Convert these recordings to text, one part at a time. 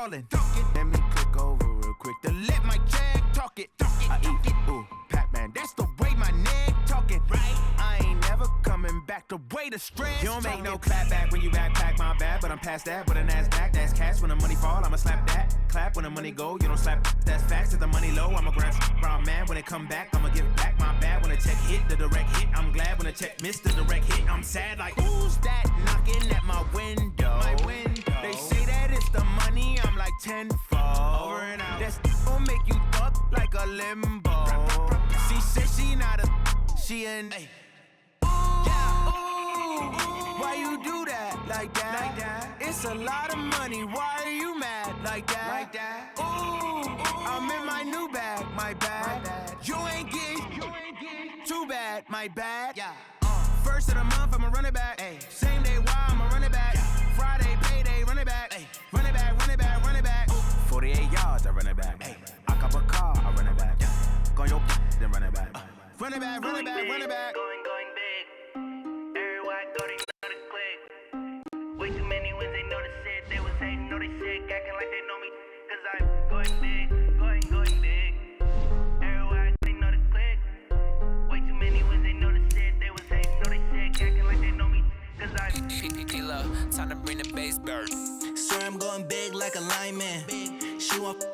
ballin'. Let me click over real quick to let my check talk it. I eat, ooh, Pac-Man, that's the way my neck talking. Right? I ain't never coming back the way the stress. You don't make no clap back when you backpack, my bad, but I'm past that. With a NASDAQ, that's cash. When the money fall, I'ma slap that. Clap when the money go, you don't slap. That's facts. If the money low, I'ma grab brown man. When it come back, I'ma give back my bad. When the check hit, the direct hit. I'm glad when the check missed the direct hit. I'm sad like, who's that knocking at my window? They say that it's the money, I'm like tenfold. Over and out. That's gon' make you fuck like a limbo. She said she not a, she an. Why you do that like that? It's a lot of money. Why are you mad like that? Ooh, I'm in my new bag, my bad. You ain't get too bad, my bad. Yeah. First of the month, I'ma run it back. Ay. Same day, why I'ma run it back. Yeah. Friday, payday, run it back. Ay. Run it back, run it back, run it back. Ooh. 48 yards, I run it back. Ay. I cop a car, I run it back. Yeah. Go on your then run it back. Run it back, run it back, run it back. Going big. Everywhere I go, they know the click. Way too many wins, they know the shit. They was hating, know they sick, acting like they know me. Cause I'm going big, going big. Everywhere I go, they know the click. Way too many wins, they know the shit. They was hating, know they sick, acting like they know me. Cause I'm PPP, time to bring the bass bird. Swear I'm going big like a lineman. She want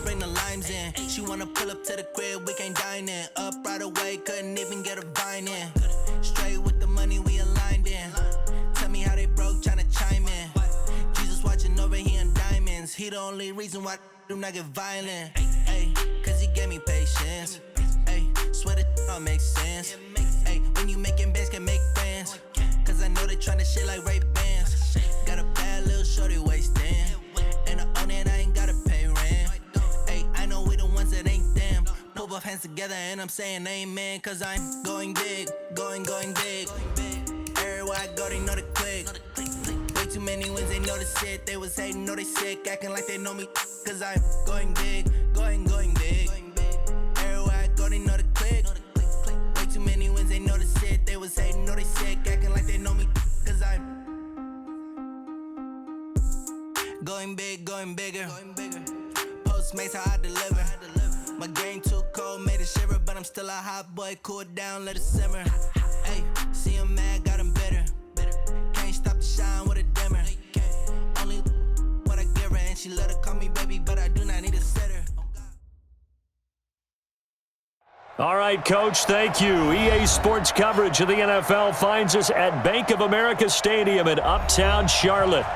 bring the limes in. She wanna pull up to the crib, we can't dine in. Up right away, couldn't even get a vine in. Straight with the money we aligned in. Tell me how they broke, tryna chime in. Jesus watching over here in diamonds. He the only reason why do not get violent. Ay, cause he gave me patience. Ay, swear that all makes sense. Ay, when you making bands can make friends. Cause I know they tryna shit like Ray Bans. Got a bad little shorty wasting. And I own it, I ain't gotta pay rent. Ay, I know we the ones that ain't them. Pull both hands together and I'm saying amen. Cause I'm going big, going big. Everywhere I go, they know the click. Way too many wins, they know the shit. They was hating, know they sick, acting like they know me. Cause I'm going big, going big. Everywhere I go, they know the click. Way too many wins, they know the shit. They was hating, know they sick, acting like they know me. Cause I'm going big, going bigger. Postmates how I deliver. My game too cold, made it shiver, but I'm still a hot boy. Cool it down, let it simmer. Hey, see him mad, got him bitter. Can't stop the shine with a dimmer. Only what I give her, and she let her call me baby, but I do not need a sitter. All right, Coach, thank you. EA Sports coverage of the NFL finds us at Bank of America Stadium in Uptown Charlotte.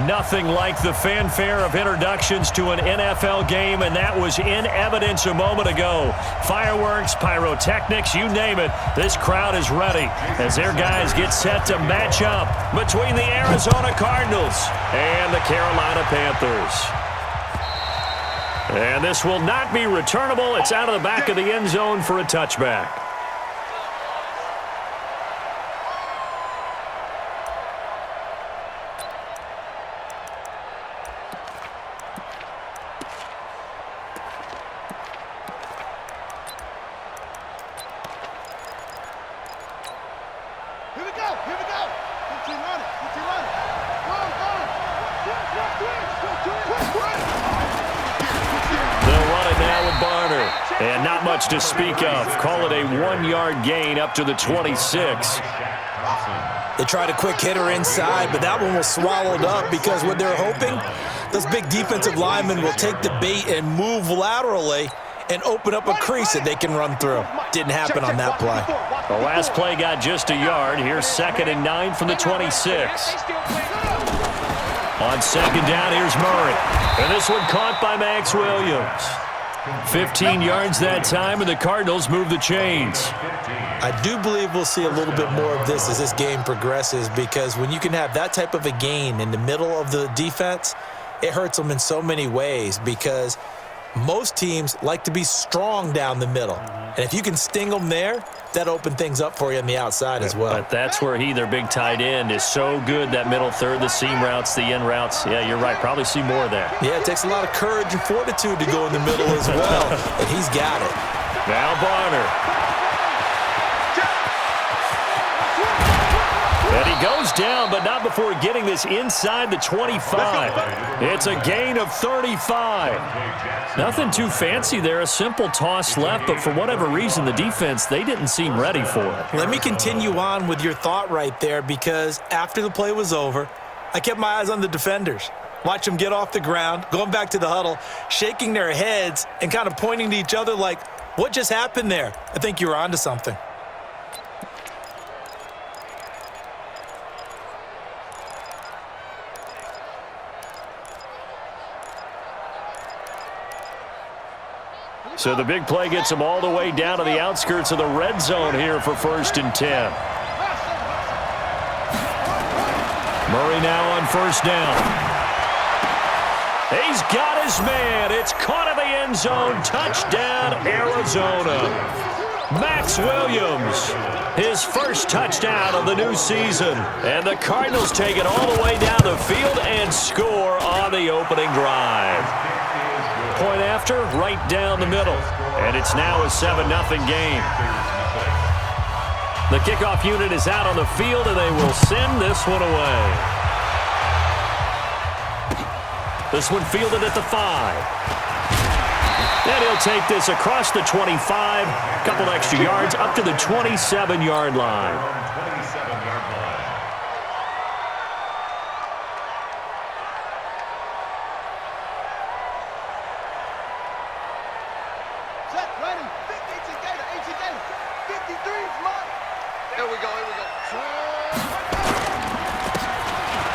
Nothing like the fanfare of introductions to an NFL game, and that was in evidence a moment ago. Fireworks, pyrotechnics, you name it. This crowd is ready as their guys get set to match up between the Arizona Cardinals and the Carolina Panthers. And this will not be returnable. It's out of the back of the end zone for a touchback. And not much to speak of. Call it a 1-yard gain up to the 26. They tried a quick hitter inside, but that one was swallowed up because what they're hoping, those big defensive linemen will take the bait and move laterally and open up a crease that they can run through. Didn't happen on that play. The last play got just a yard. Here's 2nd and 9 from the 26. On 2nd down, here's Murray. And this one caught by Max Williams. 15 yards that time, and the Cardinals move the chains. I do believe we'll see a little bit more of this as this game progresses, because when you can have that type of a gain in the middle of the defense, it hurts them in so many ways, because most teams like to be strong down the middle. And if you can sting them there, that opens things up for you on the outside as well. But that's where their big tight end, is so good, that middle third, the seam routes, the in routes. Yeah, you're right. Probably see more of that. Yeah, it takes a lot of courage and fortitude to go in the middle as well, and he's got it. Now Barner. And he goes down, but not before getting this inside the 25. It's a gain of 35. Nothing too fancy there, a simple toss left, but for whatever reason, the defense, they didn't seem ready for it. Let me continue on with your thought right there, because after the play was over, I kept my eyes on the defenders. Watch them get off the ground, going back to the huddle, shaking their heads and kind of pointing to each other like, what just happened there? I think you were onto something. So the big play gets them all the way down to the outskirts of the red zone here for 1st and 10. Murray now on 1st down. He's got his man. It's caught in the end zone. Touchdown, Arizona. Max Williams, his first touchdown of the new season. And the Cardinals take it all the way down the field and score on the opening drive. Point after, right down the middle. And it's now a 7-0 game. The kickoff unit is out on the field, and they will send this one away. This one fielded at the 5. And he'll take this across the 25, a couple extra yards, up to the 27-yard line.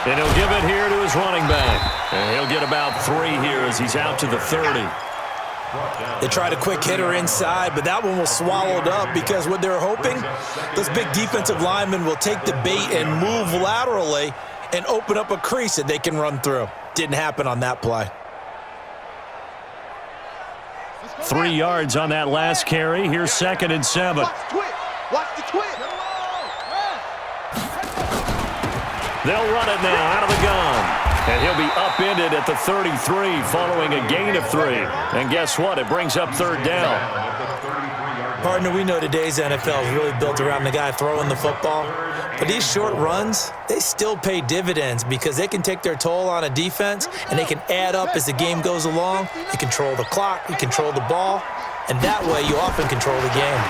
And he'll give it here to his running back. And he'll get about 3 here as he's out to the 30. They tried a quick hitter inside, but that one was swallowed up because what they're hoping, those big defensive linemen will take the bait and move laterally and open up a crease that they can run through. Didn't happen on that play. 3 yards on that last carry. Here's 2nd and 7. Watch the twit. They'll run it now out of the gun. And he'll be upended at the 33 following a gain of 3. And guess what? It brings up 3rd down. Partner, we know today's NFL is really built around the guy throwing the football. But these short runs, they still pay dividends because they can take their toll on a defense and they can add up as the game goes along. You control the clock, you control the ball, and that way you often control the game.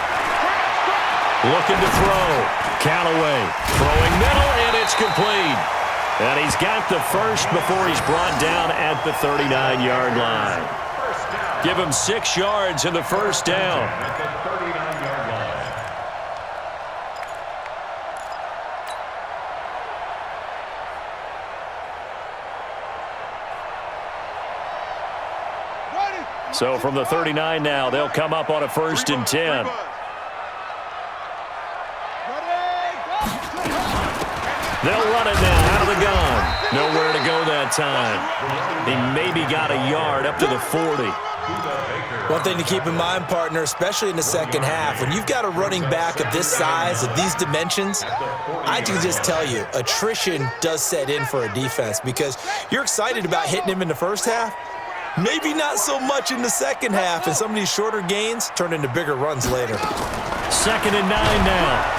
Looking to throw. Callaway throwing middle, and it's complete. And he's got the first before he's brought down at the 39-yard line. Give him 6 yards in the first down. So from the 39 now, they'll come up on a 1st and 10. They'll run it now out of the gun. Nowhere to go that time. He maybe got a yard up to the 40. One thing to keep in mind, partner, especially in the second half, when you've got a running back of this size, of these dimensions, I can just tell you, attrition does set in for a defense because you're excited about hitting him in the first half. Maybe not so much in the second half, and some of these shorter gains turn into bigger runs later. 2nd and 9 now.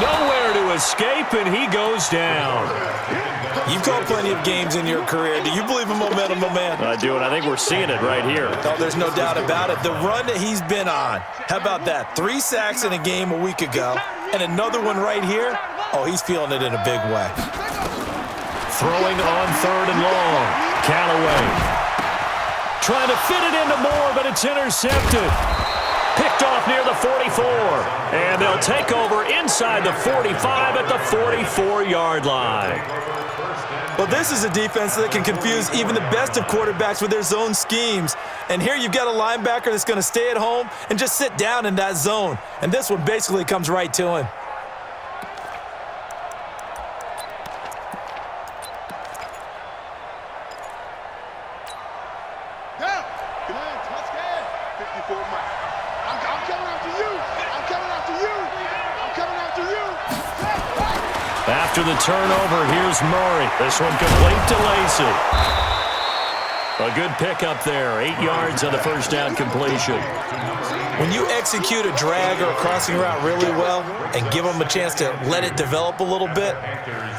Nowhere to escape, and he goes down. You've called plenty of games in your career. Do you believe in momentum, my man? I do, and I think we're seeing it right here. Oh, there's no doubt about it. The run that he's been on, how about that? 3 sacks in a game a week ago, and another one right here. Oh, he's feeling it in a big way. Throwing on 3rd and long. Callaway trying to fit it into Moore, but it's intercepted. Picked off near the 44. And they'll take over inside the 45 at the 44-yard line. Well, this is a defense that can confuse even the best of quarterbacks with their zone schemes. And here you've got a linebacker that's going to stay at home and just sit down in that zone. And this one basically comes right to him. After the turnover, here's Murray. This one complete to Lacey. A good pickup there. 8 yards on the first down completion. When you execute a drag or a crossing route really well and give them a chance to let it develop a little bit,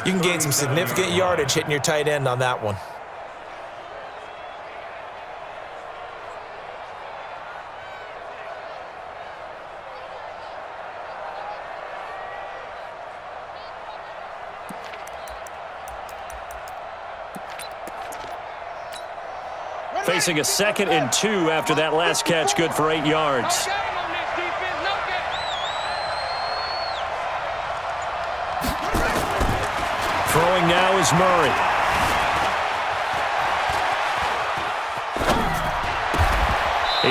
you can gain some significant yardage hitting your tight end on that one. Facing a 2nd and 2 after that last catch, good for 8 yards. Throwing now is Murray.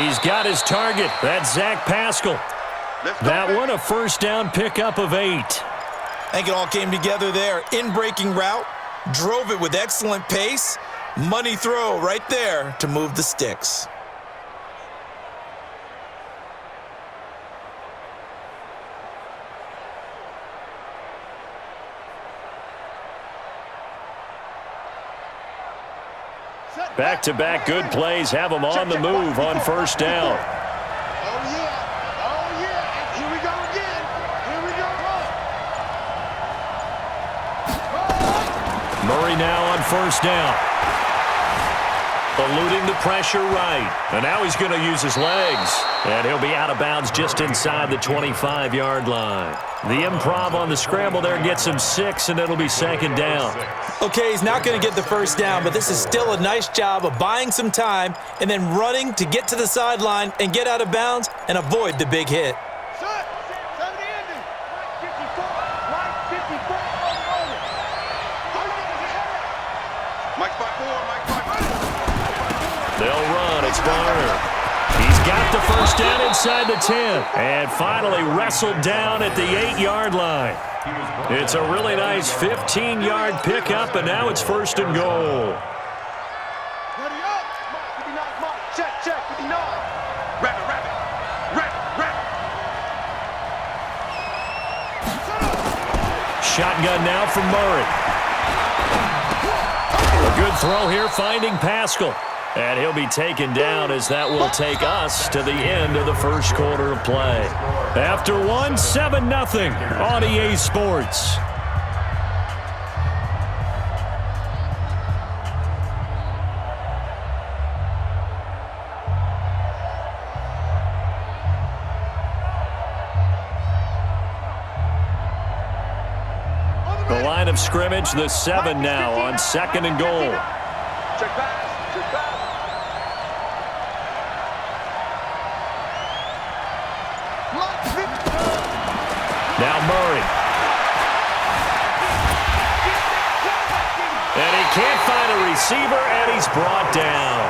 He's got his target. That's Zach Pascal. That one a first down pickup of 8. I think it all came together there. In-breaking route, drove it with excellent pace. Money throw right there to move the sticks. Back-to-back good plays have them on the move on first down. Oh, yeah. Here we go again. Here we go. Murray now on first down. Eluding the pressure right. And now he's going to use his legs. And he'll be out of bounds just inside the 25-yard line. The improv on the scramble there gets him 6, and it'll be 2nd down. Okay, he's not going to get the first down, but this is still a nice job of buying some time and then running to get to the sideline and get out of bounds and avoid the big hit. They'll run. It's Barner. He's got the first down inside the 10 and finally wrestled down at the 8-yard line. It's a really nice 15-yard pickup, and now it's 1st and goal. Ready up. Mark. Check. 59. Rapid. Shotgun now from Murray. A good throw here, finding Pascal. And he'll be taken down as that will take us to the end of the first quarter of play. After one, 7-0 on EA Sports. The line of scrimmage, the 7 now on 2nd and goal. Check pass. Now Murray. And he can't find a receiver, and he's brought down.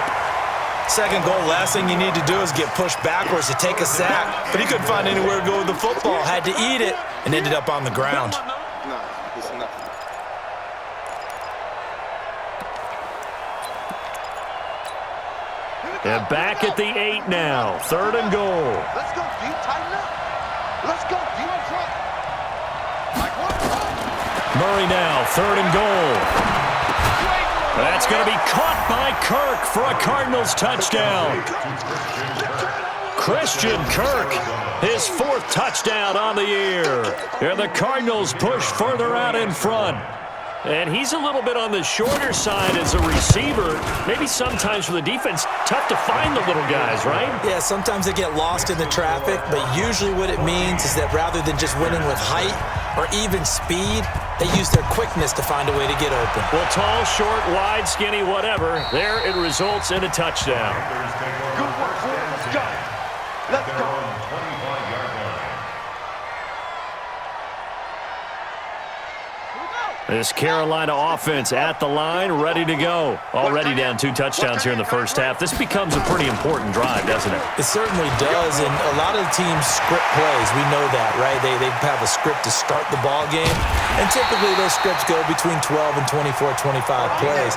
2nd goal, last thing you need to do is get pushed backwards to take a sack. But he couldn't find anywhere to go with the football. Had to eat it and ended up on the ground. And back at the 8 now. 3rd and goal. Let's go deep, tighten up. Let's go deep in front. Murray now, 3rd and goal. That's going to be caught by Kirk for a Cardinals touchdown. Christian Kirk, his 4th touchdown on the year. And the Cardinals push further out in front. And he's a little bit on the shorter side as a receiver. Maybe sometimes for the defense, tough to find the little guys, right? Yeah, sometimes they get lost in the traffic, but usually what it means is that rather than just winning with height or even speed, they use their quickness to find a way to get open. Well, tall, short, wide, skinny, whatever, there it results in a touchdown. Good work, boy. Let's go. Let's go. This Carolina offense at the line, ready to go. Already down 2 touchdowns here in the first half. This becomes a pretty important drive, doesn't it? It certainly does, and a lot of the teams script plays. We know that, right? They have a script to start the ball game, and typically those scripts go between 12 and 24, 25 plays.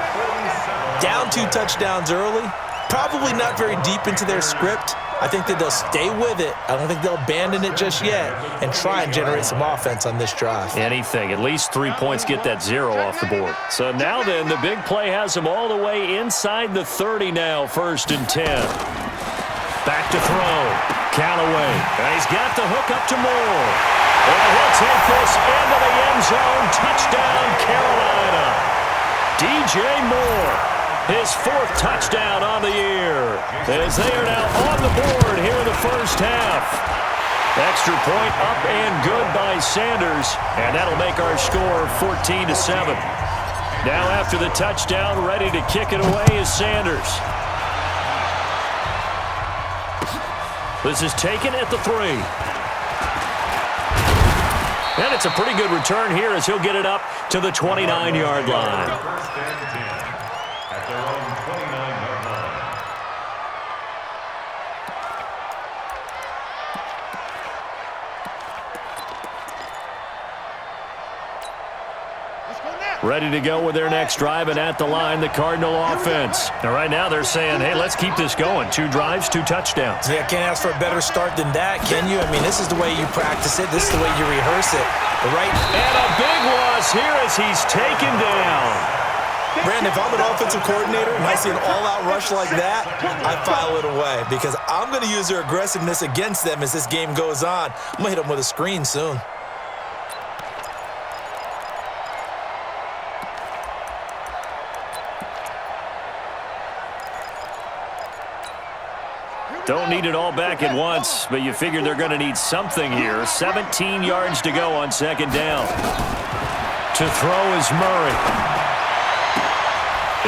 Down 2 touchdowns early, probably not very deep into their script. I think that they'll stay with it. I don't think they'll abandon it just yet and try and generate some offense on this drive. Anything. At least 3 points get that 0 off the board. So now then, the big play has them all the way inside the 30 now, 1st and 10. Back to throw. Callaway. And he's got the hook up to Moore. And he'll take this into the end zone. Touchdown, Carolina. DJ Moore, his 4th touchdown on the year, as they are now on the board here in the first half. Extra point up and good by Sanders, and that'll make our score 14-7. Now after the touchdown, ready to kick it away is Sanders. This is taken at the 3. And it's a pretty good return here as he'll get it up to the 29-yard line. Ready to go with their next drive, and at the line, the Cardinal offense. And right now they're saying, hey, let's keep this going. 2 drives, 2 touchdowns. Yeah, can't ask for a better start than that, can you? I mean, this is the way you practice it. This is the way you rehearse it. Right? And a big loss here as he's taken down. Brandon, if I'm an offensive coordinator and I see an all-out rush like that, I file it away because I'm going to use their aggressiveness against them as this game goes on. I'm going to hit them with a screen soon. Don't need it all back at once, but you figure they're going to need something here. 17 yards to go on 2nd down. To throw is Murray.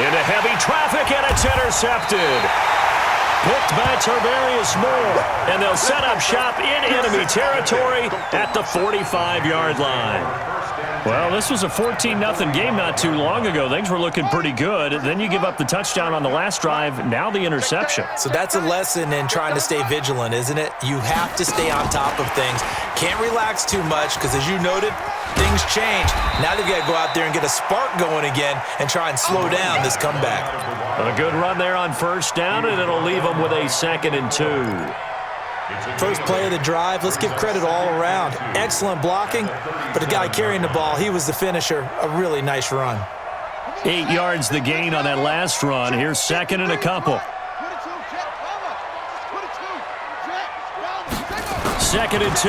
Into heavy traffic, and it's intercepted. Picked by Tarvarius Moore, and they'll set up shop in enemy territory at the 45-yard line. Well, this was a 14-0 game not too long ago. Things were looking pretty good. Then you give up the touchdown on the last drive, now the interception. So that's a lesson in trying to stay vigilant, isn't it? You have to stay on top of things. Can't relax too much because, as you noted, things change. Now they've got to go out there and get a spark going again and try and slow down this comeback. A good run there on 1st down, and it'll leave them with a 2nd and 2. First play of the drive, let's give credit all around. Excellent blocking, but the guy carrying the ball, he was the finisher. A really nice run. 8 yards the gain on that last run. Here's 2nd and a couple. 2nd and 2.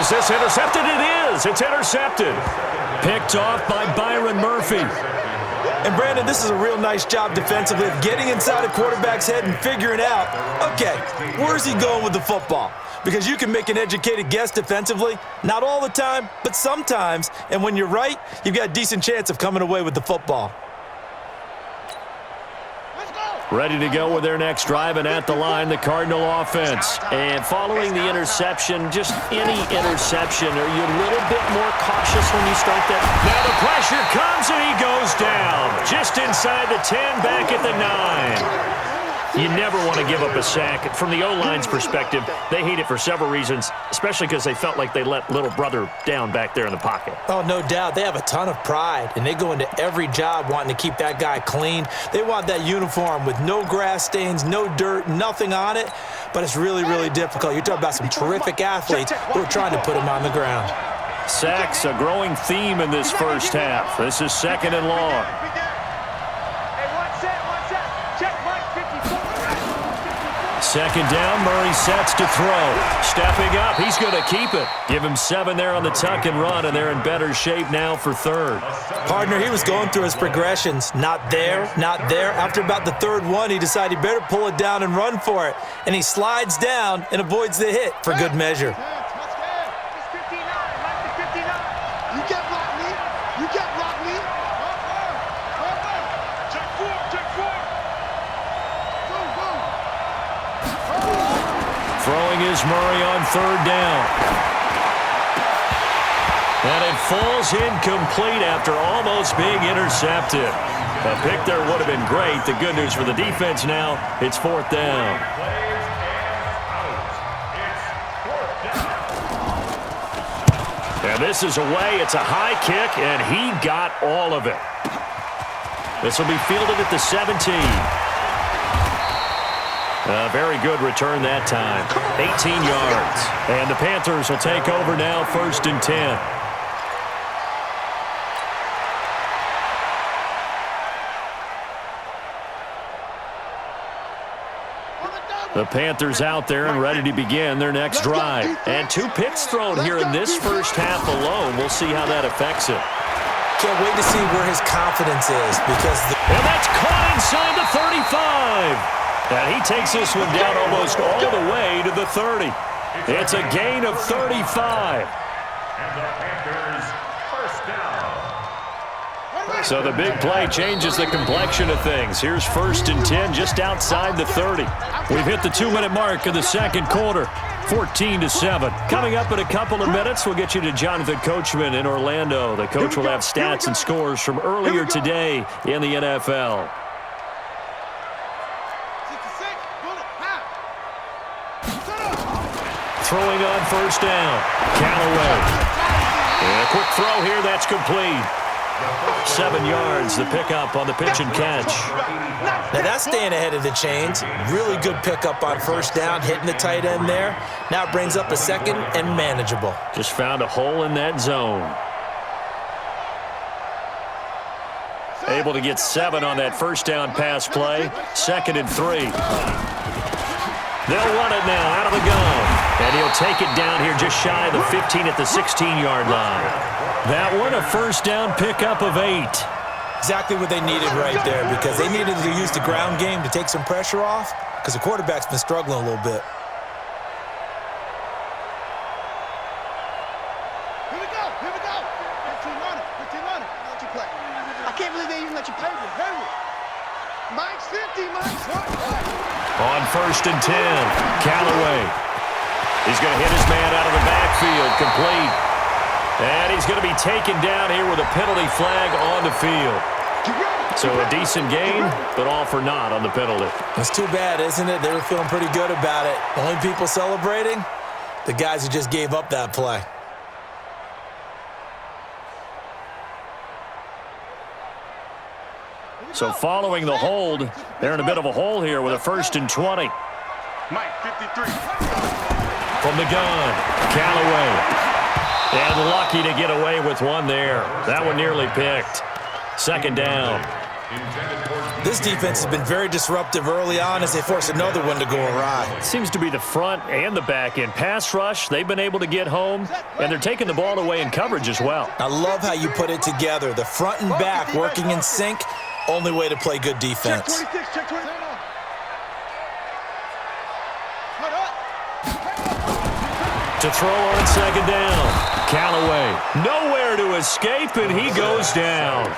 Is this intercepted? It is. It's intercepted. Picked off by Byron Murphy. And, Brandon, this is a real nice job defensively of getting inside a quarterback's head and figuring out, okay, where's he going with the football? Because you can make an educated guess defensively, not all the time, but sometimes. And when you're right, you've got a decent chance of coming away with the football. Ready to go with their next drive, and at the line, the Cardinal offense. And following the interception, just any interception, are you a little bit more cautious when you start that? Now the pressure comes, and he goes down. Just inside the 10, back at the 9. You never want to give up a sack. From the O-line's perspective, they hate it for several reasons, especially because they felt like they let little brother down back there in the pocket. Oh, no doubt. They have a ton of pride, and they go into every job wanting to keep that guy clean. They want that uniform with no grass stains, no dirt, nothing on it, but it's really, really difficult. You're talking about some terrific athletes who are trying to put him on the ground. Sacks, a growing theme in this first half. This is 2nd and long. Second down, Murray sets to throw. Stepping up, he's going to keep it. Give him 7 there on the tuck and run, and they're in better shape now for 3rd. Partner, he was going through his progressions. Not there, not there. After about the 3rd one, he decided he better pull it down and run for it. And he slides down and avoids the hit for good measure. Throwing is Murray on 3rd down. And it falls incomplete after almost being intercepted. A pick there would have been great. The good news for the defense now, it's 4th down. And this is away. It's a high kick, and he got all of it. This will be fielded at the 17. A very good return that time. 18 yards. And the Panthers will take over now, 1st and 10. The Panthers out there and ready to begin their next drive. And 2 picks thrown here in this first half alone. We'll see how that affects it. Can't wait to see where his confidence is because... And that's caught inside the 35. And he takes this one down almost all the way to the 30. It's a gain of 35. And the Panthers first down. So the big play changes the complexion of things. Here's 1st and 10 just outside the 30. We've hit the 2-minute mark of the second quarter. 14-7. Coming up in a couple of minutes, we'll get you to Jonathan Coachman in Orlando. The coach will have stats and scores from earlier today in the NFL. Throwing on 1st down. Callaway. And a quick throw here. That's complete. 7 yards, the pickup on the pitch and catch. Now that's staying ahead of the chains. Really good pickup on 1st down, hitting the tight end there. Now it brings up a 2nd and manageable. Just found a hole in that zone. Able to get 7 on that 1st down pass play. 2nd and 3. They'll run it now out of the gun. And he'll take it down here just shy of the 15 at the 16-yard line. That one, a 1st down pickup of 8. Exactly what they needed right there because they needed to use the ground game to take some pressure off because the quarterback's been struggling a little bit. Here we go. 15 on it. Let you play. I can't believe they even let you play with it. Mike's 50, Mike's what? On 1st and 10, Callaway. He's going to hit his man out of the backfield, complete. And he's going to be taken down here with a penalty flag on the field. So a decent gain, but all for naught on the penalty. It's too bad, isn't it? They were feeling pretty good about it. Only people celebrating, the guys who just gave up that play. So following the hold, they're in a bit of a hole here with a 1st and 20. Mike, 53. From the gun, Callaway. And lucky to get away with one there. That one nearly picked. 2nd down. This defense has been very disruptive early on as they force another one to go awry. Seems to be the front and the back end. Pass rush, they've been able to get home, and they're taking the ball away in coverage as well. I love how you put it together. The front and back working in sync, only way to play good defense. Check 26. To throw on 2nd down. Callaway, nowhere to escape, and he goes down.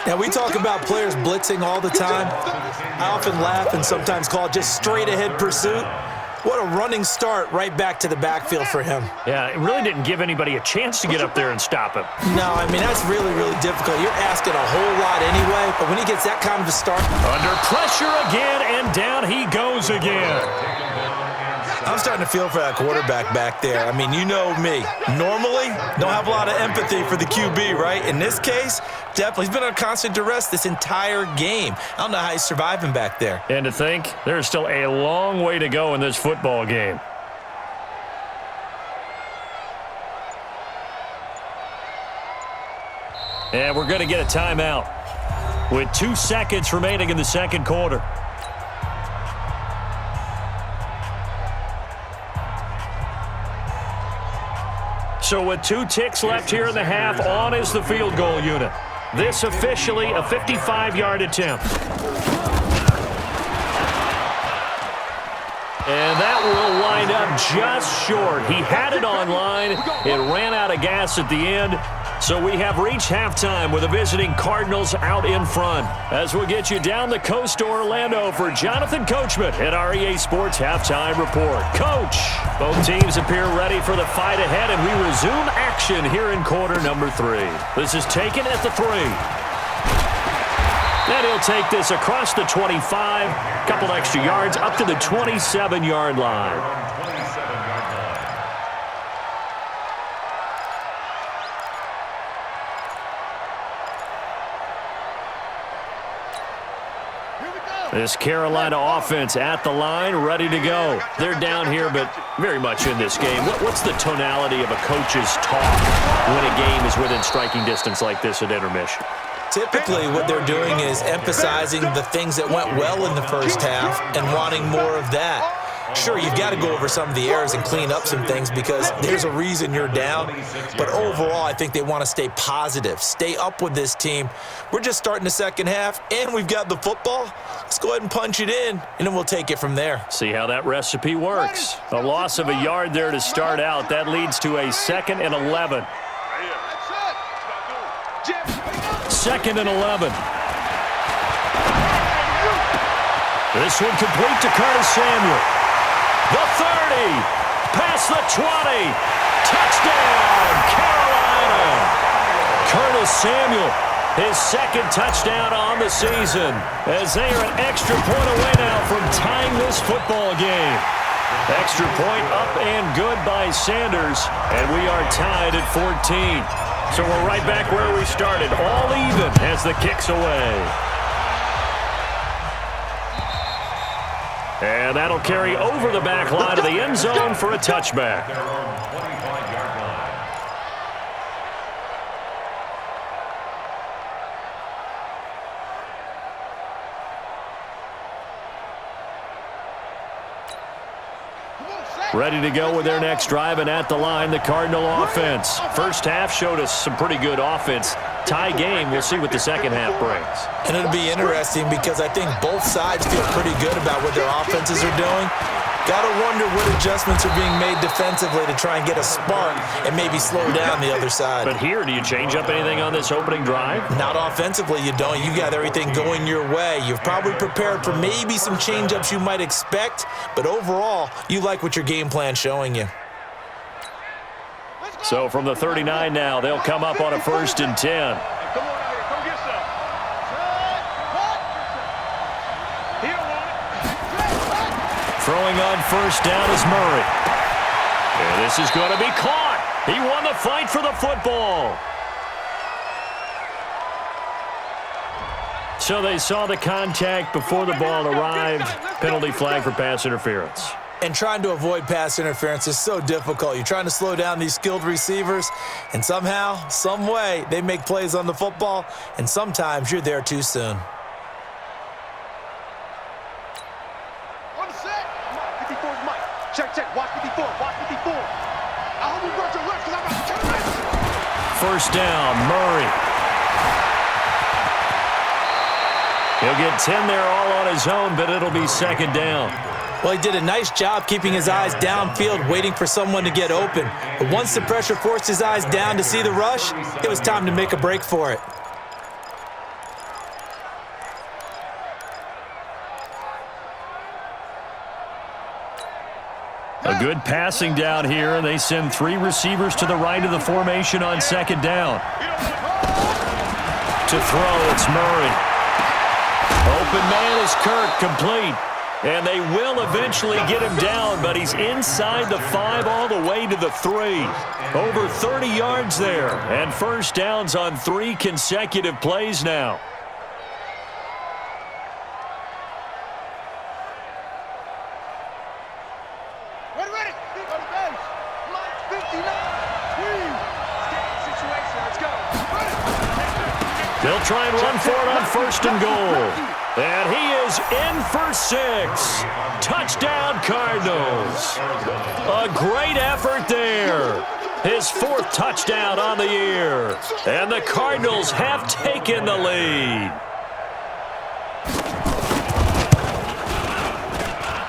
Now, we talk about players blitzing all the time. I often laugh and sometimes call it just straight-ahead pursuit. What a running start right back to the backfield for him. Yeah, it really didn't give anybody a chance to get up there and stop him. No, I mean, that's really, really difficult. You're asking a whole lot anyway, but when he gets that kind of a start. Under pressure again, and down he goes again. I'm starting to feel for that quarterback back there. I mean, you know me. Normally, don't have a lot of empathy for the QB, right? In this case, definitely. He's been under constant duress this entire game. I don't know how he's surviving back there. And to think, there's still a long way to go in this football game. And we're going to get a timeout with 2 seconds remaining in the second quarter. So with 2 ticks left here in the half, on is the field goal unit. This officially a 55-yard attempt. And that will wind up just short. He had it on line. It ran out of gas at the end. So we have reached halftime with the visiting Cardinals out in front. As we'll get you down the coast to Orlando for Jonathan Coachman at our EA Sports Halftime Report. Coach, both teams appear ready for the fight ahead, and we resume action here in quarter number 3. This is taken at the 3. And he'll take this across the 25, couple extra yards up to the 27-yard line. This Carolina offense at the line, ready to go. They're down here, but very much in this game. What's the tonality of a coach's talk when a game is within striking distance like this at intermission? Typically, what they're doing is emphasizing the things that went well in the first half and wanting more of that. Sure, you've got to go over some of the errors and clean up some things because there's a reason you're down. But overall, I think they want to stay positive, stay up with this team. We're just starting the second half, and we've got the football. Let's go ahead and punch it in, and then we'll take it from there. See how that recipe works. A loss of a yard there to start out. That leads to a 2nd and 11. 2nd and 11. This one complete to Curtis Samuel. The 30, past the 20, touchdown, Carolina. Curtis Samuel, his 2nd touchdown on the season, as they are an extra point away now from tying this football game. Extra point up and good by Sanders, and we are tied at 14. So we're right back where we started, all even as the kick's away. And that'll carry over the back line of the end zone for a touchback. Ready to go with their next drive, and at the line, the Cardinal offense. First half showed us some pretty good offense. Tie game, we'll see what the second half brings. And it'll be interesting because I think both sides feel pretty good about what their offenses are doing. Got to wonder what adjustments are being made defensively to try and get a spark and maybe slow down the other side. But here, do you change up anything on this opening drive? Not offensively, you don't. You got everything going your way. You've probably prepared for maybe some change-ups you might expect, but overall, you like what your game plan's showing you. So from the 39 now, they'll come up on a 1st and 10. Throwing on 1st down is Murray. And this is going to be caught. He won the fight for the football. So they saw the contact before the ball arrived. Penalty flag for pass interference. And trying to avoid pass interference is so difficult. You're trying to slow down these skilled receivers, and somehow, some way, they make plays on the football, and sometimes you're there too soon. Check. Watch 54. I hope you brought your left because I'm about to turn this. 1st down, Murray. He'll get 10 there all on his own, but it'll be 2nd down. Well, he did a nice job keeping his eyes downfield, waiting for someone to get open. But once the pressure forced his eyes down to see the rush, it was time to make a break for it. A good passing down here, and they send 3 receivers to the right of the formation on 2nd down. To throw, it's Murray. Open man is Kirk, complete. And they will eventually get him down, but he's inside the 5 all the way to the 3. Over 30 yards there, and 1st downs on 3 consecutive plays now. Ready. Go to base. Line 59. Situation. Let's go. They'll try and run for it on 1st and goal. And he is in for 6. Touchdown, Cardinals. A great effort there. His 4th touchdown on the year. And the Cardinals have taken the lead.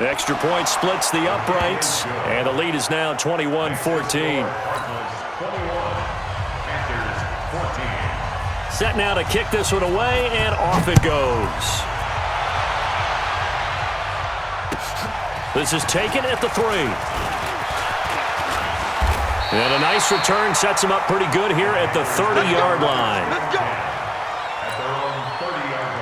Extra point splits the uprights. And the lead is now 21-14. Set now to kick this one away, and off it goes. This is taken at the 3. And a nice return sets him up pretty good here at the 30-yard line. Let's go. At their own 30-yard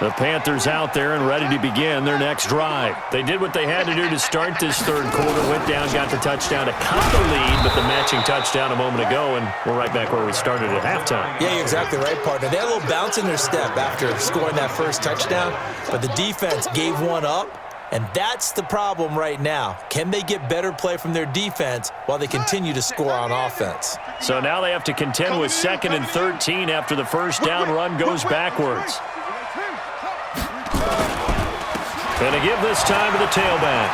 line. The Panthers out there and ready to begin their next drive. They did what they had to do to start this third quarter. Went down, got the touchdown to cut the lead, but the matching touchdown a moment ago, and we're right back where we started at halftime. Yeah, you're exactly right, partner. They had a little bounce in their step after scoring that first touchdown, but the defense gave one up, and that's the problem right now. Can they get better play from their defense while they continue to score on offense? So now they have to contend with 2nd and 13 after the first down run goes backwards. And to give this time to the tailback.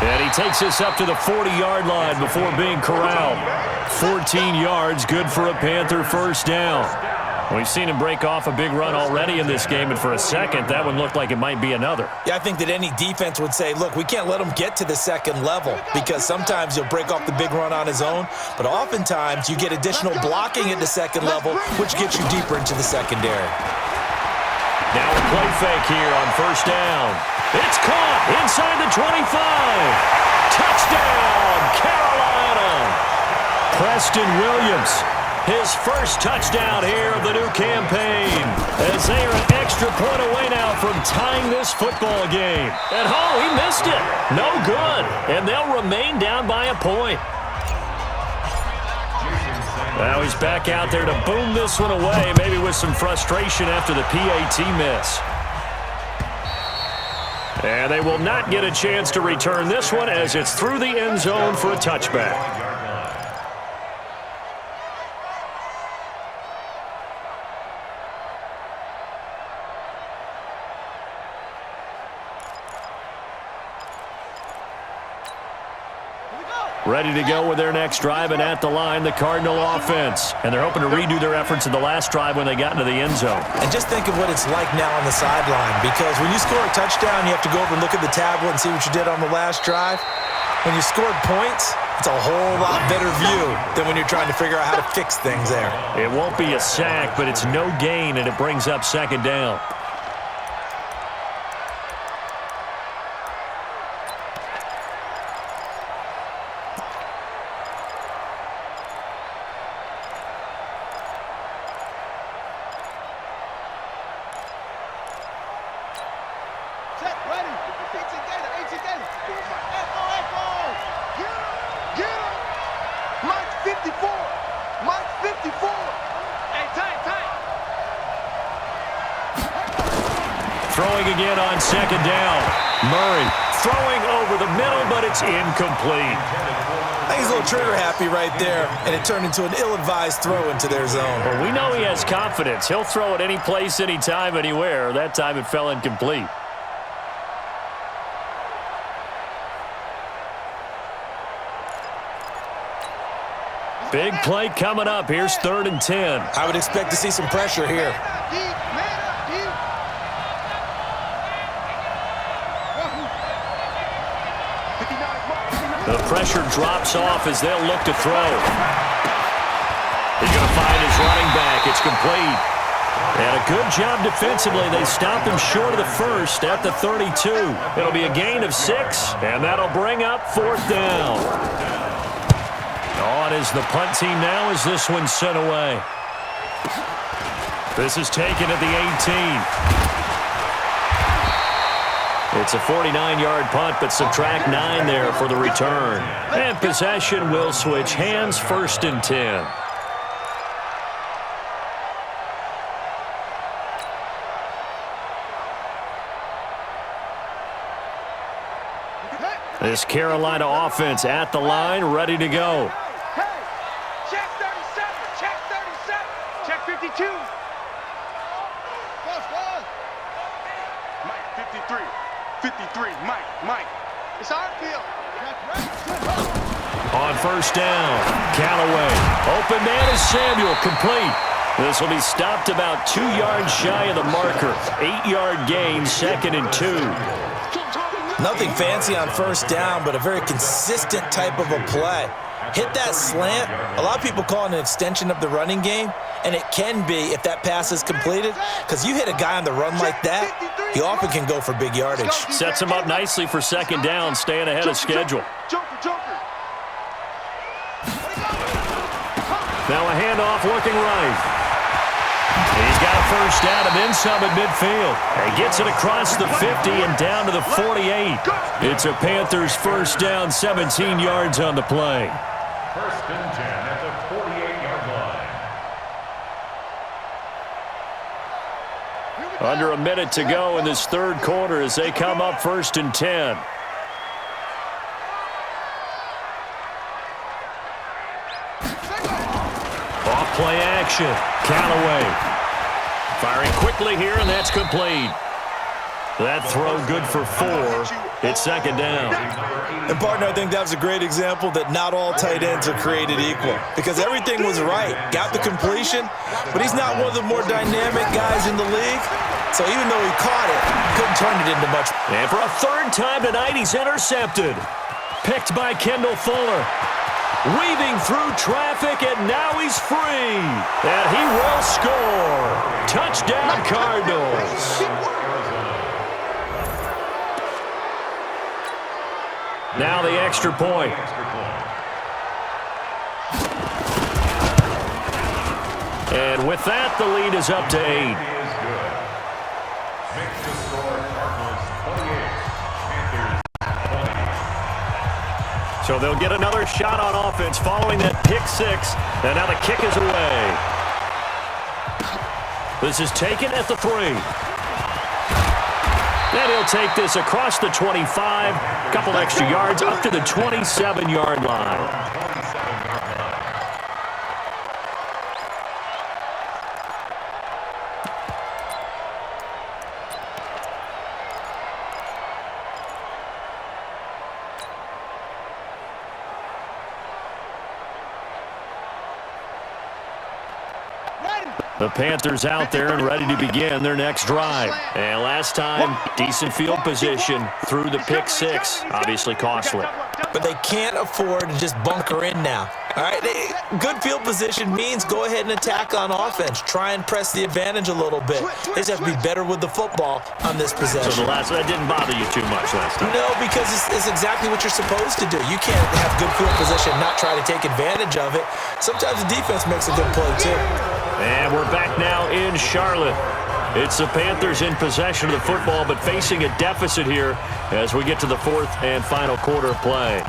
And he takes this up to the 40-yard line before being corralled. 14 yards, good for a Panther first down. We've seen him break off a big run already in this game, and for a second, that one looked like it might be another. Yeah, I think that any defense would say, look, we can't let him get to the second level because sometimes he'll break off the big run on his own, but oftentimes you get additional blocking at the second level, which gets you deeper into the secondary. Now a play fake here on first down. It's caught inside the 25. Touchdown, Carolina. Preston Williams, his first touchdown here of the new campaign, as they are an extra point away now from tying this football game. And he missed it. No good. And they'll remain down by a point. Now he's back out there to boom this one away, maybe with some frustration after the PAT miss. And they will not get a chance to return this one as it's through the end zone for a touchback. Ready to go with their next drive, and at the line, the Cardinal offense. And they're hoping to redo their efforts in the last drive when they got into the end zone. And just think of what it's like now on the sideline, because when you score a touchdown, you have to go over and look at the tablet and see what you did on the last drive. When you scored points, it's a whole lot better view than when you're trying to figure out how to fix things there. It won't be a sack, but it's no gain, and it brings up second down. Throwing again on second down. Murray throwing over the middle, but it's incomplete. I think he's a little trigger happy right there, and it turned into an ill-advised throw into their zone. Well, we know he has confidence. He'll throw it any place, anytime, anywhere. That time it fell incomplete. Big play coming up. Here's 3rd and 10. I would expect to see some pressure here. The pressure drops off as they'll look to throw. He's going to find his running back. It's complete. And a good job defensively. They stopped him short of the first at the 32. It'll be a gain of 6, and that'll bring up 4th down. On is the punt team now as this one's sent away. This is taken at the 18. It's a 49-yard punt, but subtract 9 there for the return. And possession will switch hands, 1st and 10. This Carolina offense at the line, ready to go. Hey, check 37, check 37, check 52. Mike, 53. 53, Mike. It's our field. On first down, Callaway. Open man is Samuel, complete. This will be stopped about 2 yards shy of the marker. 8-yard gain, 2nd and 2. Nothing fancy on first down, but a very consistent type of a play. Hit that slant. A lot of people call it an extension of the running game, and it can be if that pass is completed, because you hit a guy on the run like that, he often can go for big yardage. Sets him up nicely for second down, staying ahead of schedule. Now a handoff working right. He's got a first down and then some at midfield. He gets it across the 50 and down to the 48. It's a Panthers first down, 17 yards on the play. First and 10 at the 48-yard line. Under a minute to go in this third quarter as they come up first and 10. Off play action. Callaway firing quickly here, and that's complete. That throw good for 4. It's second down. And, partner, I think that was a great example that not all tight ends are created equal because everything was right. Got the completion, but he's not one of the more dynamic guys in the league. So even though he caught it, couldn't turn it into much. And for a third time tonight, he's intercepted. Picked by Kendall Fuller. Weaving through traffic, and now he's free. And he will score. Touchdown, Cardinals. Now the extra point. And with that, the lead is up to 8. So they'll get another shot on offense following that pick 6. And now the kick is away. This is taken at the 3. And he'll take this across the 25. Couple extra yards up to the 27-yard line. The Panthers out there and ready to begin their next drive. And last time, decent field position through the pick 6. Obviously costly. But they can't afford to just bunker in now. All right, good field position means go ahead and attack on offense. Try and press the advantage a little bit. They just have to be better with the football on this possession. So that didn't bother you too much last time? No, because it's exactly what you're supposed to do. You can't have good field position and not try to take advantage of it. Sometimes the defense makes a good play too. And we're back now in Charlotte. It's the Panthers in possession of the football, but facing a deficit here as we get to the fourth and final quarter of play.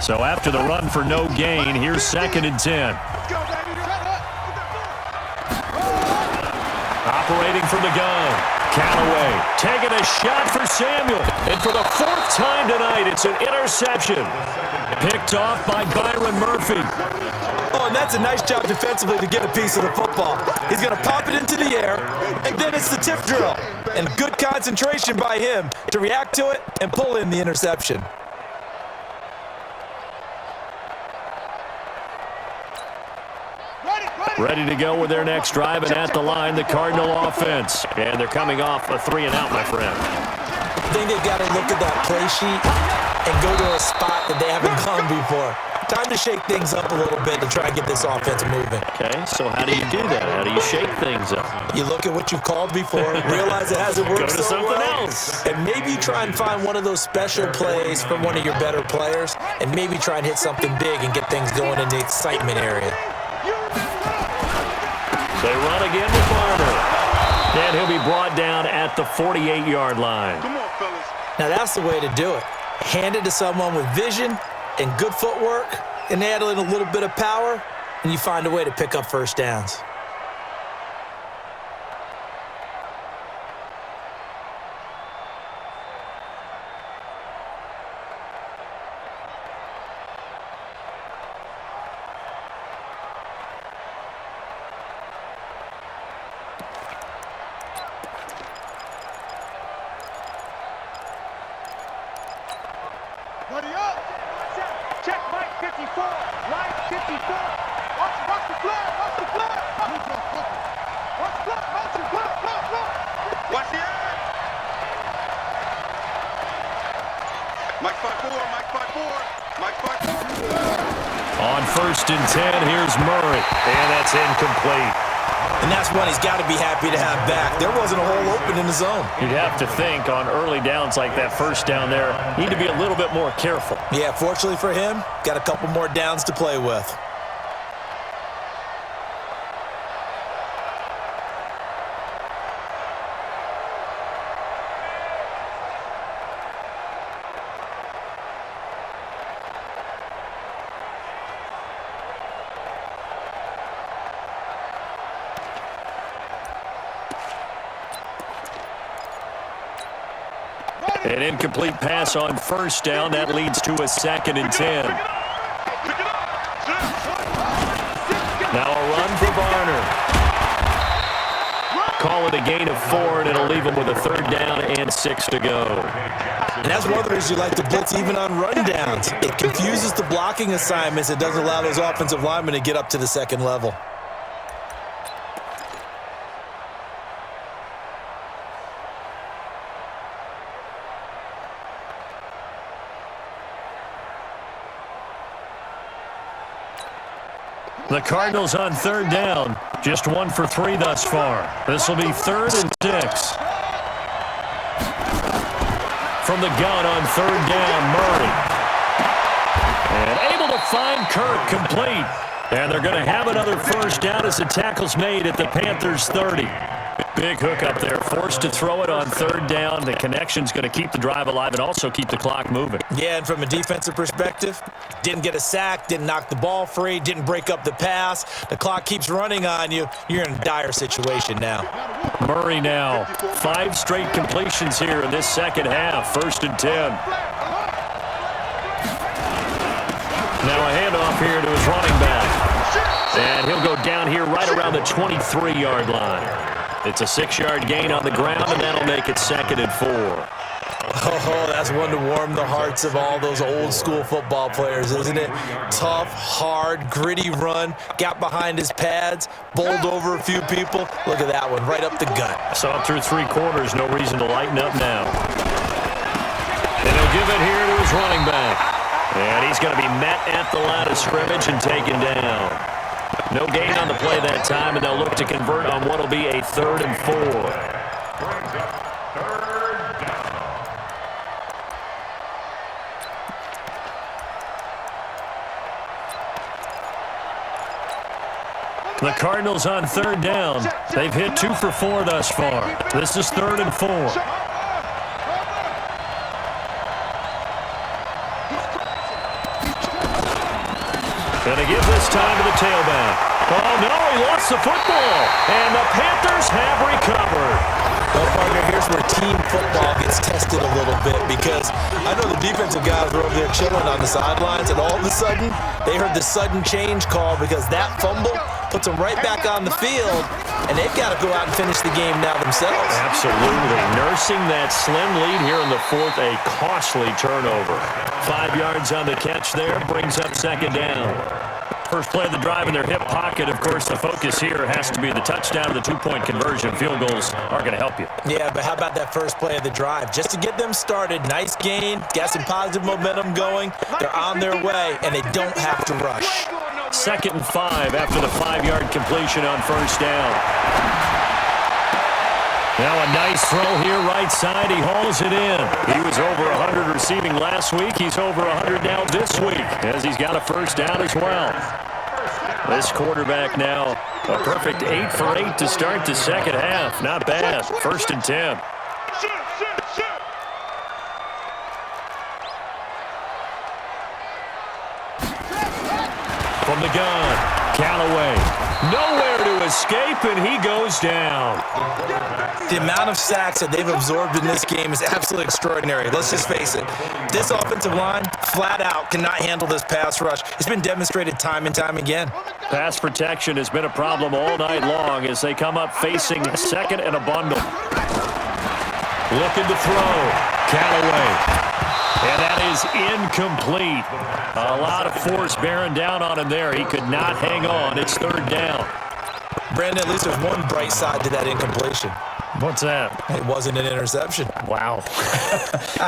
So after the run for no gain, here's second and 10. Operating from the gun. Callaway taking a shot for Samuel. And for the 4th time tonight, it's an interception. Picked off by Byron Murphy. Oh, and that's a nice job defensively to get a piece of the football. He's going to pop it into the air, and then it's the tip drill. And good concentration by him to react to it and pull in the interception. Ready to go with their next drive, and at the line, the Cardinal offense. And they're coming off a 3-and-out, my friend. I think they've got to look at that play sheet and go to a spot that they haven't gone before. Time to shake things up a little bit to try and get this offense moving. Okay, so how do you do that? How do you shake things up? You look at what you've called before, realize it hasn't worked Go to so something well, else. and maybe try and find one of those special plays from one of your better players, and maybe try and hit something big and get things going in the excitement area. They run again with Barber. And he'll be brought down at the 48-yard line. Come on, fellas. Now that's the way to do it. Hand it to someone with vision and good footwork, and add in a little bit of power, and you find a way to pick up first downs. Buddy up. Check Mike 54. Mike 54. Watch the flag. Watch the flag. first and 10. Here's Murray, and that's incomplete. And that's one he's got to be happy to have back. There wasn't a hole open in the zone. You'd have to think on early downs like that first down there, need to be a little bit more careful. Yeah, fortunately for him, got a couple more downs to play with. An incomplete pass on first down. That leads to a 2nd and 10. Now a run for Varner. Call it a gain of 4, and it'll leave him with a 3rd down and 6 to go. And that's one of the reasons you like to blitz even on rundowns. It confuses the blocking assignments. It doesn't allow those offensive linemen to get up to the second level. The Cardinals on 3rd down. Just 1 for 3 thus far. This will be 3rd and 6. From the gun on 3rd down, Murray. And able to find Kirk, complete. And they're going to have another first down as the tackle's made at the Panthers' 30. Big hook up there, forced to throw it on 3rd down. The connection's going to keep the drive alive and also keep the clock moving. Yeah, and from a defensive perspective, didn't get a sack, didn't knock the ball free, didn't break up the pass. The clock keeps running on you. You're in a dire situation now. Murray now, 5 straight completions here in this second half. 1st and 10. Now a handoff here to his running back. And he'll go down here right around the 23-yard line. It's a 6-yard gain on the ground, and that'll make it 2nd and 4. Oh, that's one to warm the hearts of all those old-school football players, isn't it? Tough, hard, gritty run, got behind his pads, bowled over a few people. Look at that one, right up the gut. Saw through 3 quarters, no reason to lighten up now. And he'll give it here to his running back. And he's going to be met at the line of scrimmage and taken down. No gain on the play that time, and they'll look to convert on what will be a 3rd and 4. The Cardinals on 3rd down. They've hit 2 for 4 thus far. This is 3rd and 4. Going to give this time to the tailback. Oh, no, he lost the football. And the Panthers have recovered. Well, partner, here's where team football gets tested a little bit, because I know the defensive guys were over there chilling on the sidelines, and all of a sudden, they heard the sudden change call because that fumble puts them right back on the field, and they've got to go out and finish the game now themselves. Absolutely. Nursing that slim lead here in the 4th, a costly turnover. 5 yards on the catch there, brings up 2nd down. First play of the drive in their hip pocket. Of course, the focus here has to be the touchdown, the 2-point conversion. Field goals are going to help you. Yeah, but how about that first play of the drive? Just to get them started, nice gain, got some positive momentum going. They're on their way, and they don't have to rush. 2nd and 5 after the 5-yard completion on first down. Now a nice throw here right side. He hauls it in. He was over 100 receiving last week. He's over 100 now this week as he's got a first down as well. This quarterback now a perfect 8 for 8 to start the second half. Not bad. 1st and 10. From the gun, Callaway. Nowhere to escape, and he goes down. The amount of sacks that they've absorbed in this game is absolutely extraordinary. Let's just face it. This offensive line, flat out, cannot handle this pass rush. It's been demonstrated time and time again. Pass protection has been a problem all night long as they come up facing a 2nd and a bundle. Looking to throw. Callaway. And that is incomplete. A lot of force bearing down on him there. He could not hang on. It's 3rd down. Brandon, at least there's one bright side to that incompletion. What's that? It wasn't an interception. Wow.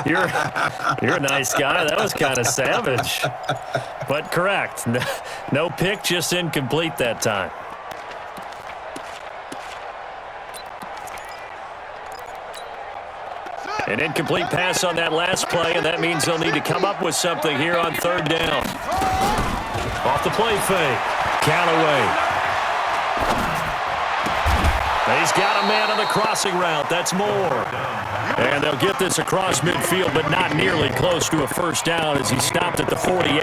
You're a nice guy. That was kind of savage. But correct. No pick, just incomplete that time. An incomplete pass on that last play, and that means they'll need to come up with something here on third down. Off the play fake. Count away. He's got a man on the crossing route. That's more. And they'll get this across midfield, but not nearly close to a first down as he stopped at the 48.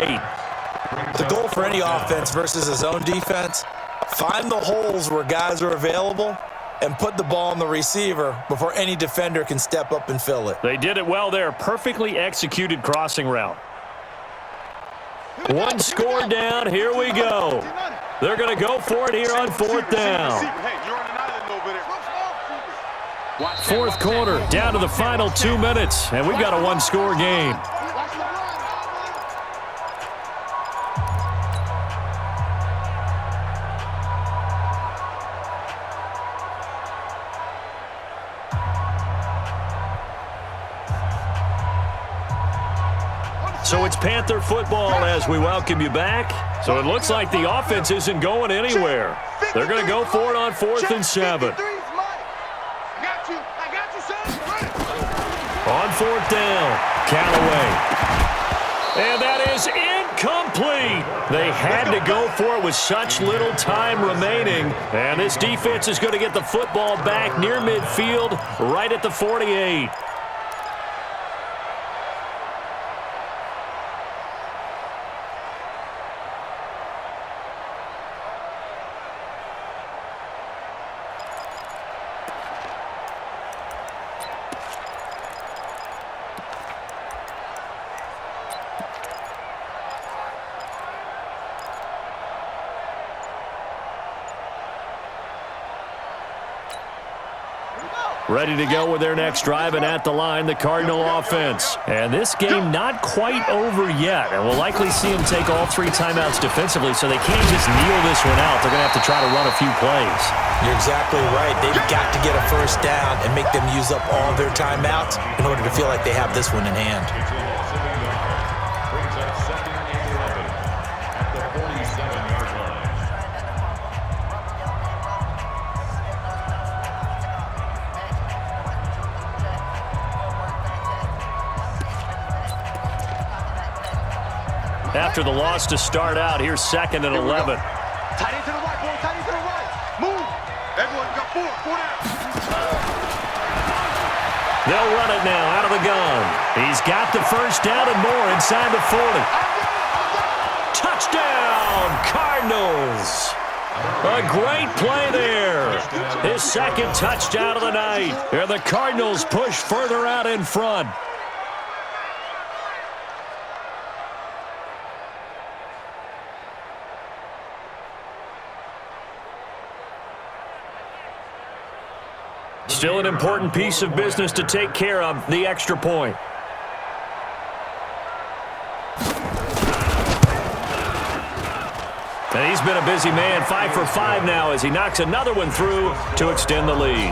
The goal for any offense versus his own defense, find the holes where guys are available and put the ball on the receiver before any defender can step up and fill it. They did it well there. Perfectly executed crossing route. One score down. Here we go. They're going to go for it here on fourth down. Fourth quarter, down to the final 2 minutes, and we've got a one-score game. So it's Panther football as we welcome you back. So it looks like the offense isn't going anywhere. They're going to go for it on 4th and 7. On 4th down, Callaway. And that is incomplete. They had to go for it with such little time remaining. And this defense is going to get the football back near midfield, right at the 48. Ready to go with their next drive, and at the line, the Cardinal offense. And this game not quite over yet, and we'll likely see them take all 3 timeouts defensively, so they can't just kneel this one out. They're going to have to try to run a few plays. You're exactly right. They've got to get a first down and make them use up all their timeouts in order to feel like they have this one in hand. Brings up 2nd and 11 at the 47-yard line. After the loss to start out, here's 2nd and 11. Tight end to the right, boy. Tight end to the right. Move. Everyone got 4 down. They'll run it now out of the gun. He's got the first down and more inside the 40. Touchdown, Cardinals. A great play there. His 2nd touchdown of the night. And the Cardinals push further out in front. Still an important piece of business to take care of, the extra point. And he's been a busy man, 5 for 5 now as he knocks another one through to extend the lead.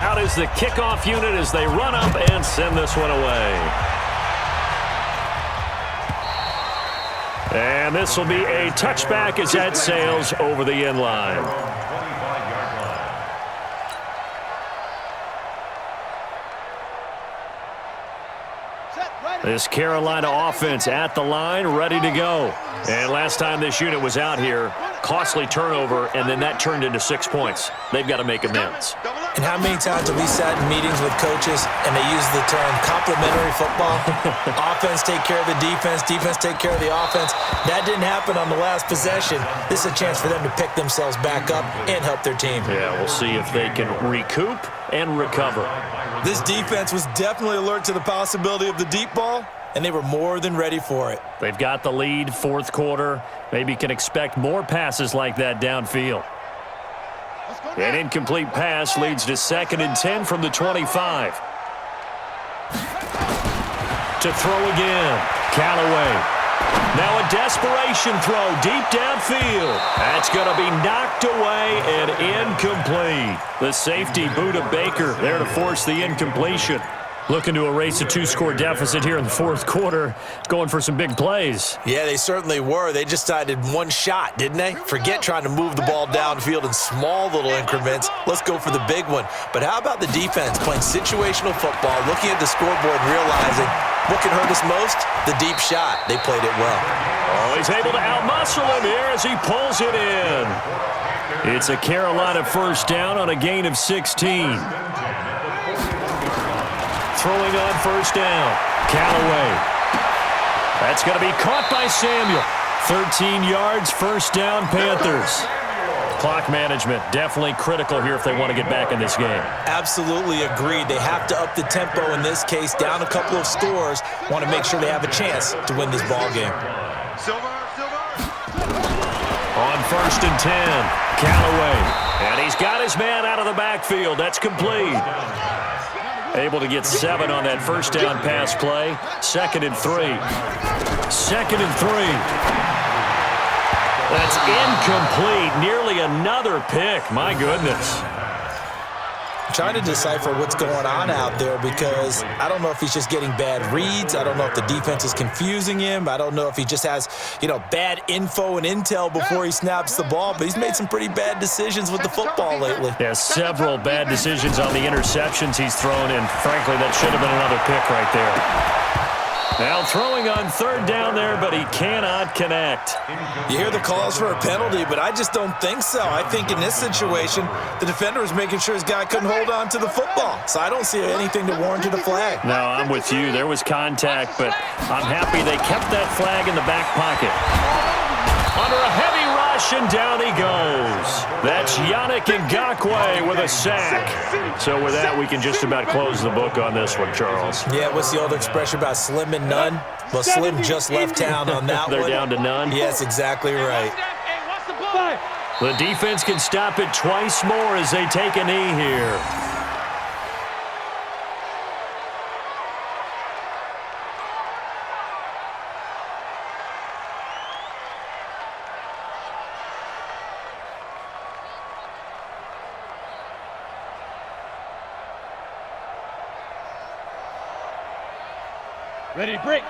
Out is the kickoff unit as they run up and send this one away. And this will be a touchback as that sails over the end line. This Carolina offense at the line, ready to go. And last time this unit was out here, costly turnover, and then that turned into 6 points. They've got to make amends. And how many times have we sat in meetings with coaches and they use the term complementary football? Offense take care of the defense, defense take care of the offense. That didn't happen on the last possession. This is a chance for them to pick themselves back up and help their team. Yeah, we'll see if they can recoup and recover. This defense was definitely alert to the possibility of the deep ball, and they were more than ready for it. They've got the lead, 4th quarter. Maybe can expect more passes like that downfield. An incomplete pass leads to 2nd and 10 from the 25. To throw again, Callaway. Now a desperation throw deep downfield. That's going to be knocked away and incomplete. The safety, Buda Baker, there to force the incompletion. Looking to erase a 2-score deficit here in the fourth quarter. Going for some big plays. Yeah, they certainly were. They just decided one shot, didn't they? Forget trying to move the ball downfield in small little increments. Let's go for the big one. But how about the defense playing situational football, looking at the scoreboard and realizing what can hurt us most? The deep shot. They played it well. Oh, he's able to outmuscle him here as he pulls it in. It's a Carolina first down on a gain of 16. Throwing on first down, Callaway. That's going to be caught by Samuel. 13 yards, first down, Panthers. Clock management definitely critical here if they want to get back in this game. Absolutely agreed. They have to up the tempo in this case, down a couple of scores. Want to make sure they have a chance to win this ball game. On first and 10, Callaway. And he's got his man out of the backfield. That's complete. Able to get 7 on that first down pass play. 2nd and 3. 2nd and 3. That's incomplete. Nearly another pick. My goodness. Trying to decipher what's going on out there because I don't know if he's just getting bad reads. I don't know if the defense is confusing him. I don't know if he just has, bad info and intel before he snaps the ball. But he's made some pretty bad decisions with the football lately. Yeah, several bad decisions on the interceptions he's thrown, and frankly, that should have been another pick right there. Now throwing on third down there, but he cannot connect. You hear the calls for a penalty, but I just don't think so. I think in this situation, the defender was making sure his guy couldn't hold on to the football. So I don't see anything to warrant a flag. No, I'm with you. There was contact, but I'm happy they kept that flag in the back pocket. Under a heavy rush, and down he goes. That's Yannick Ngakoue with a sack. So with that, we can just about close the book on this one, Charles. Yeah, what's the old expression about slim and none? Well, Slim just left town on that They're one. down to none? Yes, exactly right. The defense can stop it twice more as they take a knee here. Ready to break.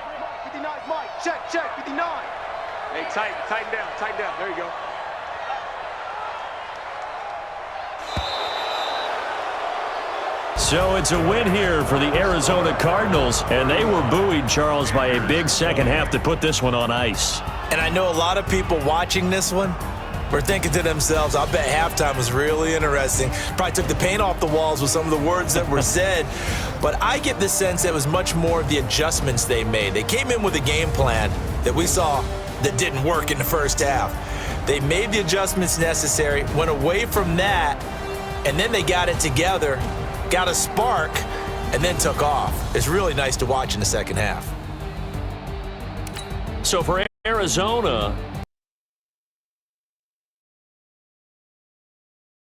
59, Mike. Check. 59. Hey, tighten down. There you go. So it's a win here for the Arizona Cardinals, and they were buoyed, Charles, by a big second half to put this one on ice. And I know a lot of people watching this one were thinking to themselves, I bet halftime was really interesting. Probably took the paint off the walls with some of the words that were said. But I get the sense that it was much more of the adjustments they made. They came in with a game plan that we saw that didn't work in the first half. They made the adjustments necessary, went away from that, and then they got it together, got a spark, and then took off. It's really nice to watch in the second half. So for Arizona,